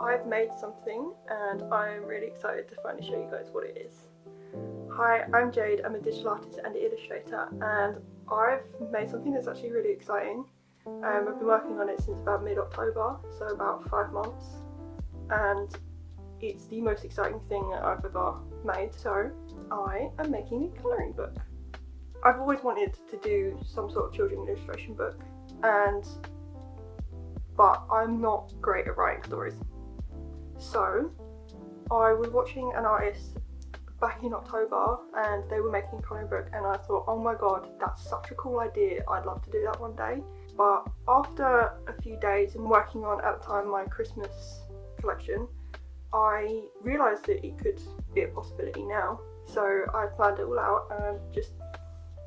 I've made something and I'm really excited to finally show you guys what it is. Hi, I'm Jade, I'm a digital artist and illustrator, and I've made something that's actually really exciting. I've been working on it since about mid-October, so about 5 months, and it's the most exciting thing that I've ever made. So I am making a colouring book. I've always wanted to do some sort of children's illustration book, but I'm not great at writing stories. So I was watching an artist back in October and they were making a colouring book, and I thought, oh my god, that's such a cool idea, I'd love to do that one day. But after a few days and working on, at the time, my Christmas collection, I realised that it could be a possibility now. So I planned it all out and just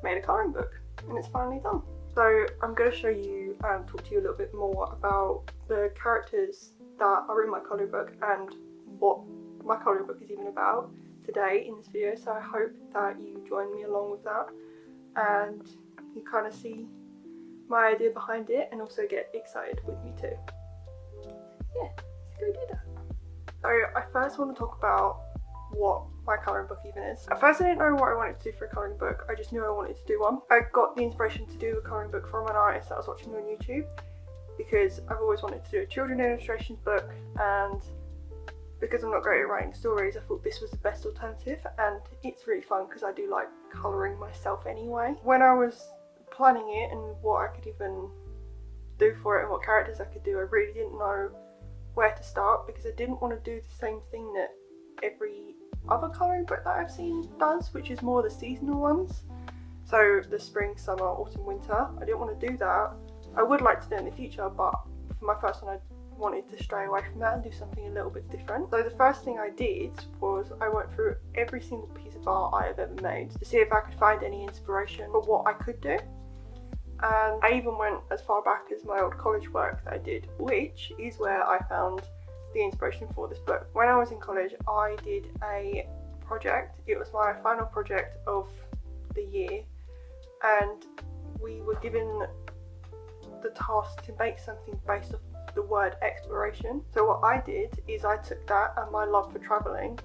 made a colouring book, and it's finally done. So I'm going to show you and talk to you a little bit more about the characters that are in my colouring book and what my colouring book is even about today in this video. So I hope that you join me along with that and you kind of see my idea behind it and also get excited with me too. Yeah, let's go do that. So I first want to talk about what my colouring book even is. At first I didn't know what I wanted to do for a colouring book, I just knew I wanted to do one. I got the inspiration to do a colouring book from an artist that I was watching on YouTube, because I've always wanted to do a children's illustrations book, and because I'm not great at writing stories, I thought this was the best alternative, and it's really fun because I do like colouring myself anyway. When I was planning it and what I could even do for it and what characters I could do, I really didn't know where to start, because I didn't want to do the same thing that every other colouring book that I've seen does, which is more the seasonal ones. So the spring, summer, autumn, winter. I didn't want to do that. I would like to do it in the future, but for my first one I wanted to stray away from that and do something a little bit different. So the first thing I did was I went through every single piece of art I have ever made to see if I could find any inspiration for what I could do. And I even went as far back as my old college work that I did, which is where I found the inspiration for this book. When I was in college, I did a project. It was my final project of the year, and we were given the task to make something based off the word exploration. So what I did is I took that and my love for travelling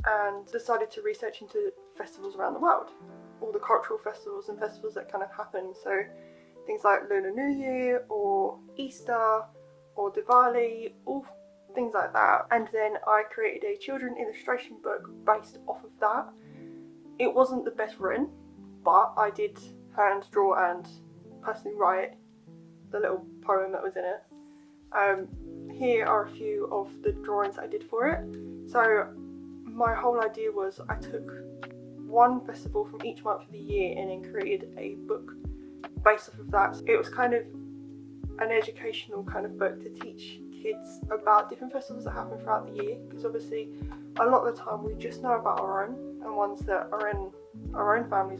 and decided to research into festivals around the world, all the cultural festivals and festivals that kind of happen. So things like Lunar New Year or Easter or Diwali, all things like that. And then I created a children's illustration book based off of that. It wasn't the best written, but I did hand draw and personally write the little poem that was in it. Here are a few of the drawings I did for it. So my whole idea was I took one festival from each month of the year and then created a book based off of that. It was kind of an educational kind of book to teach kids about different festivals that happen throughout the year, because obviously a lot of the time we just know about our own and ones that are in our own families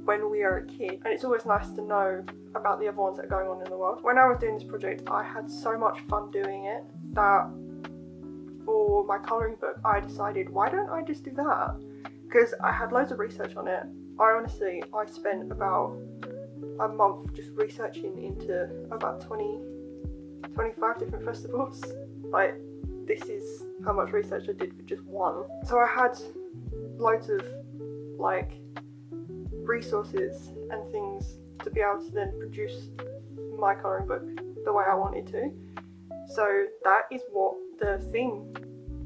when we are a kid, and it's always nice to know about the other ones that are going on in the world. When I was doing this project, I had so much fun doing it that for my colouring book I decided, why don't I just do that? Because I had loads of research on it. I spent about a month just researching into about 25 different festivals. Like, this is how much research I did for just one. So I had loads of like resources and things to be able to then produce my colouring book the way I wanted to. So that is what the theme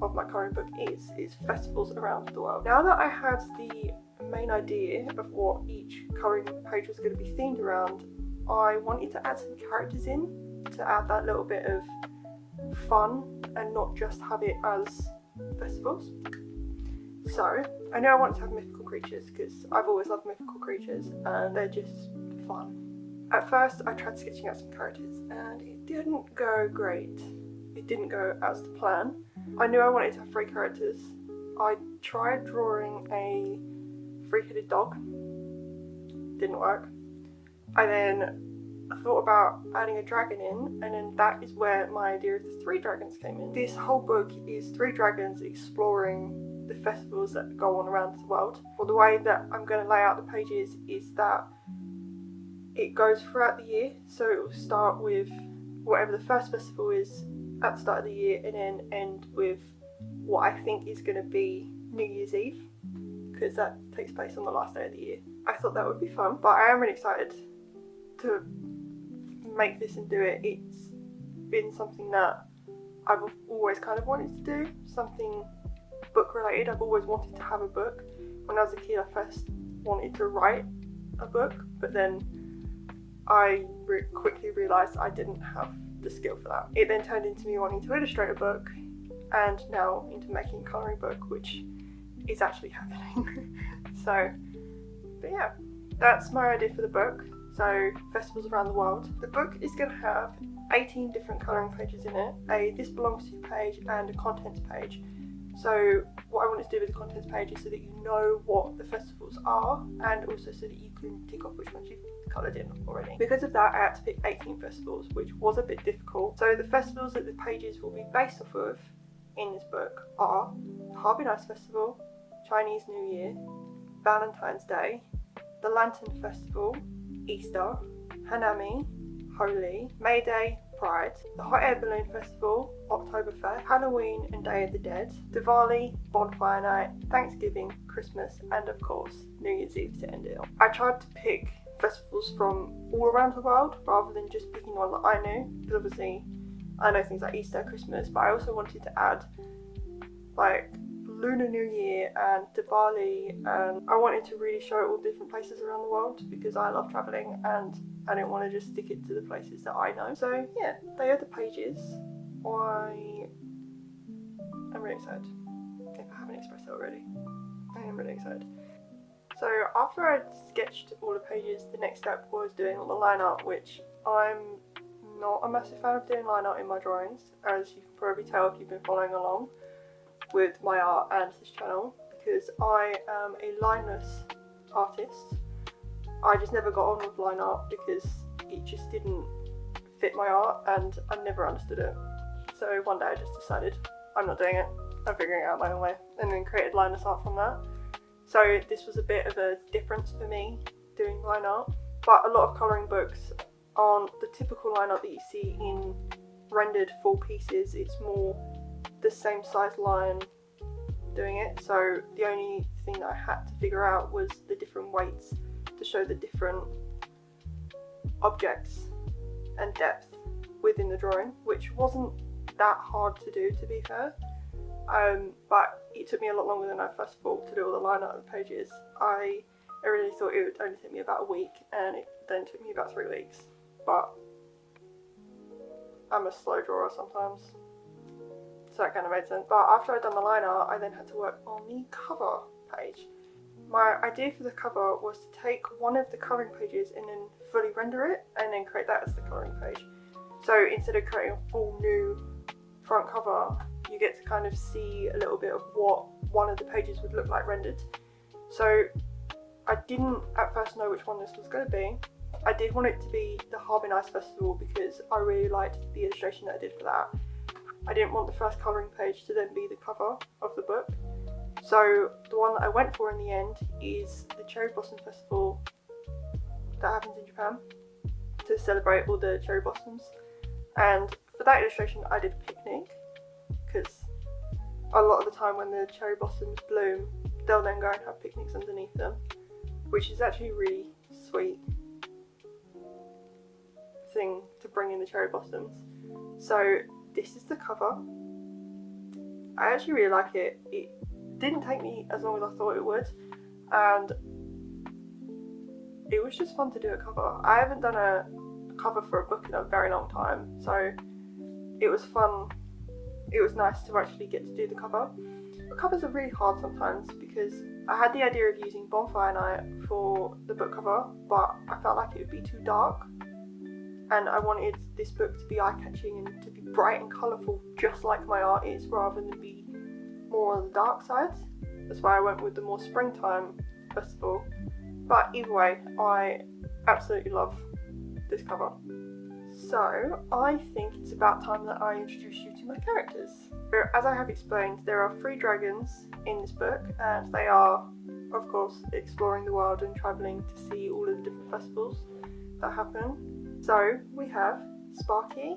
of my colouring book is festivals around the world. Now that I had the main idea of what each colouring page was going to be themed around, I wanted to add some characters in to add that little bit of fun and not just have it as festivals. So I knew I wanted to have mythical creatures because I've always loved mythical creatures and they're just fun. At first I tried sketching out some characters and it didn't go great. It didn't go as to plan. I knew I wanted to have 3 characters. I tried drawing a 3-headed dog. Didn't work. I then thought about adding a dragon in, and then that is where my idea of the 3 dragons came in. This whole book is 3 dragons exploring the festivals that go on around the world. Well, the way that I'm going to lay out the pages is that it goes throughout the year, so it will start with whatever the first festival is, at the start of the year and then end with what I think is going to be New Year's Eve, because that takes place on the last day of the year. I thought that would be fun, but I am really excited to make this and do it. It's been something that I've always kind of wanted to do, something book related. I've always wanted to have a book. When I was a kid, I first wanted to write a book, but then I quickly realised I didn't have the skill for that. It then turned into me wanting to illustrate a book, and now into making a colouring book, which is actually happening. So, but yeah, that's my idea for the book. So, festivals around the world. The book is going to have 18 different colouring pages in it, a This Belongs To page and a contents page. So what I wanted to do with the contents page is so that you know what the festivals are, and also so that you can tick off which ones you've coloured in already. Because of that, I had to pick 18 festivals, which was a bit difficult. So the festivals that the pages will be based off of in this book are Harvey Nice Festival, Chinese New Year, Valentine's Day, the Lantern Festival, Easter, Hanami, Holi, May Day, Pride, the Hot Air Balloon Festival, Oktoberfest, Halloween and Day of the Dead, Diwali, Bonfire Night, Thanksgiving, Christmas, and of course New Year's Eve to end it off. I tried to pick festivals from all around the world rather than just picking one that I knew, because obviously I know things like Easter, Christmas, but I also wanted to add like Lunar New Year and Diwali, and I wanted to really show all different places around the world because I love travelling and I didn't want to just stick it to the places that I know. So yeah, they are the pages. I'm really excited. If I haven't expressed it already, I am really excited. So after I'd sketched all the pages, the next step was doing all the line art, which I'm not a massive fan of doing line art in my drawings, as you can probably tell if you've been following along with my art and this channel, because I am a lineless artist. I just never got on with line art because it just didn't fit my art and I never understood it. So one day I just decided I'm not doing it, I'm figuring it out my own way, and then created lineless art from that. So this was a bit of a difference for me doing line art, but a lot of colouring books aren't the typical line art that you see in rendered full pieces. It's more the same size line doing it, so the only thing that I had to figure out was the different weights to show the different objects and depth within the drawing, which wasn't that hard to do, to be fair, but it took me a lot longer than I first thought to do all the line art of the pages. I really thought it would only take me about a week, and it then took me about 3 weeks, but I'm a slow drawer sometimes, so that kind of made sense. But after I'd done the line art, I then had to work on the cover page. My idea for the cover was to take one of the colouring pages and then fully render it and then create that as the colouring page. So instead of creating a full new front cover, you get to kind of see a little bit of what one of the pages would look like rendered. So I didn't at first know which one this was going to be. I did want it to be the Harvey Nice Festival because I really liked the illustration that I did for that. I didn't want the first colouring page to then be the cover of the book. So the one that I went for in the end is the Cherry Blossom Festival that happens in Japan to celebrate all the cherry blossoms. And for that illustration I did a picnic, because a lot of the time when the cherry blossoms bloom, they'll then go and have picnics underneath them, which is actually a really sweet thing to bring in the cherry blossoms. So this is the cover. I actually really like it. It didn't take me as long as I thought it would, and it was just fun to do a cover. I haven't done a cover for a book in a very long time, so it was fun. It was nice to actually get to do the cover. But covers are really hard sometimes because I had the idea of using Bonfire Night for the book cover, but I felt like it would be too dark, and I wanted this book to be eye-catching and to be bright and colourful just like my art is, rather than be more on the dark side. That's why I went with the more springtime festival. But either way, I absolutely love this cover. So I think it's about time that I introduce you to my characters. So, as I have explained, there are 3 dragons in this book, and they are, of course, exploring the world and travelling to see all of the different festivals that happen. So we have Sparky,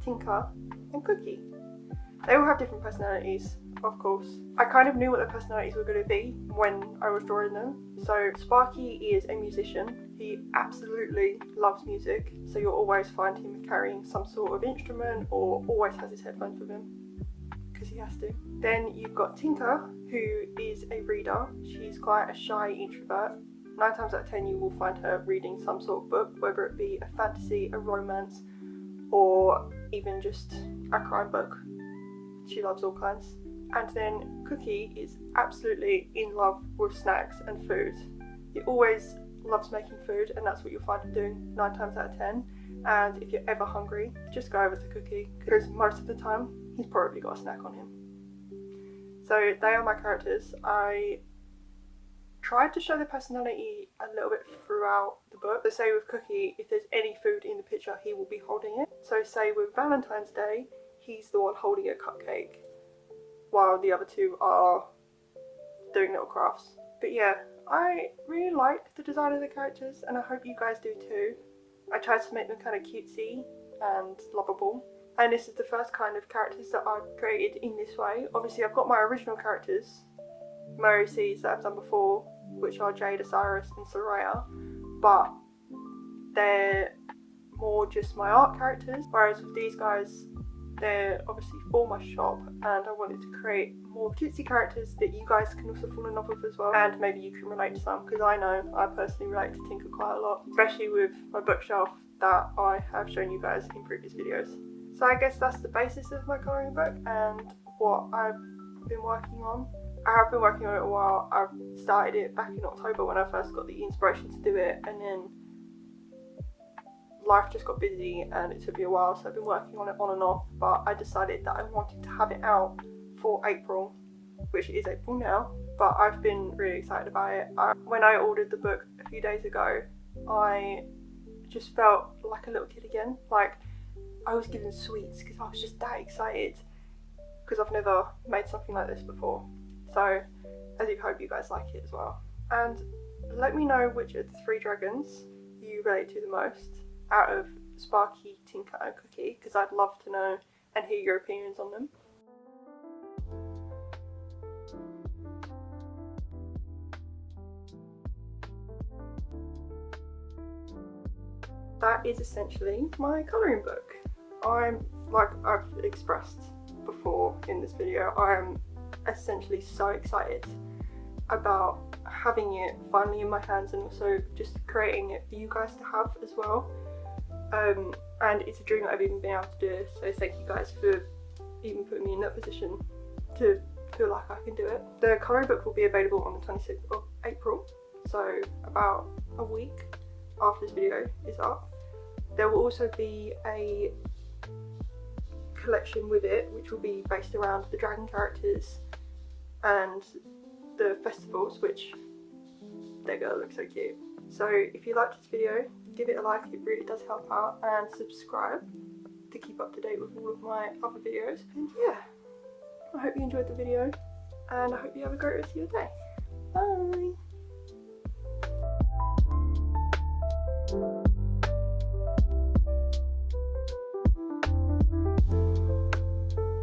Tinker, and Cookie. They all have different personalities, of course. I kind of knew what their personalities were going to be when I was drawing them. So Sparky is a musician. He absolutely loves music, so you'll always find him carrying some sort of instrument or always has his headphones with him, because he has to. Then you've got Tinker, who is a reader. She's quite a shy introvert. 9 times out of 10 you will find her reading some sort of book, whether it be a fantasy, a romance, or even just a crime book. She loves all kinds. And then Cookie is absolutely in love with snacks and food. He always loves making food, and that's what you'll find him doing 9 times out of 10. And if you're ever hungry, just go over to Cookie, because most of the time he's probably got a snack on him. So they are my characters. I tried to show their personality a little bit throughout the book. So say with Cookie, if there's any food in the picture, he will be holding it. So say with Valentine's Day, he's the one holding a cupcake, while the other two are doing little crafts. But yeah, I really liked the design of the characters, and I hope you guys do too. I tried to make them kind of cutesy and lovable. And this is the first kind of characters that I've created in this way. Obviously I've got my original characters, Mary C's, that I've done before, which are Jade, Osiris and Soraya, but they're more just my art characters, whereas with these guys, they're obviously for my shop, and I wanted to create more cutesy characters that you guys can also fall in love with as well, and maybe you can relate to some, because I know I personally relate to Tinker quite a lot, especially with my bookshelf that I have shown you guys in previous videos. So I guess that's the basis of my colouring book and what I've been working on. I have been working on it a while. I started it back in October when I first got the inspiration to do it, and then life just got busy and it took me a while, so I've been working on it on and off, but I decided that I wanted to have it out for April, which is April now, but I've been really excited about it. When I ordered the book a few days ago, I just felt like a little kid again. Like, I was given sweets because I was just that excited, because I've never made something like this before. So I do hope you guys like it as well. And let me know which of the 3 dragons you relate to the most out of Sparky, Tinker and Cookie, because I'd love to know and hear your opinions on them. That is essentially my colouring book. I'm, like I've expressed before in this video, I am essentially so excited about having it finally in my hands, and also just creating it for you guys to have as well. And it's a dream that I've even been able to do, so thank you guys for even putting me in that position to feel like I can do it. The colouring book will be available on the 26th of April, so about a week after this video is up. There will also be a collection with it, which will be based around the dragon characters and the festivals, which they're gonna look so cute. So if you liked this video, give it a like, it really does help out, and subscribe to keep up to date with all of my other videos. And yeah, I hope you enjoyed the video, and I hope you have a great rest of your day. Bye!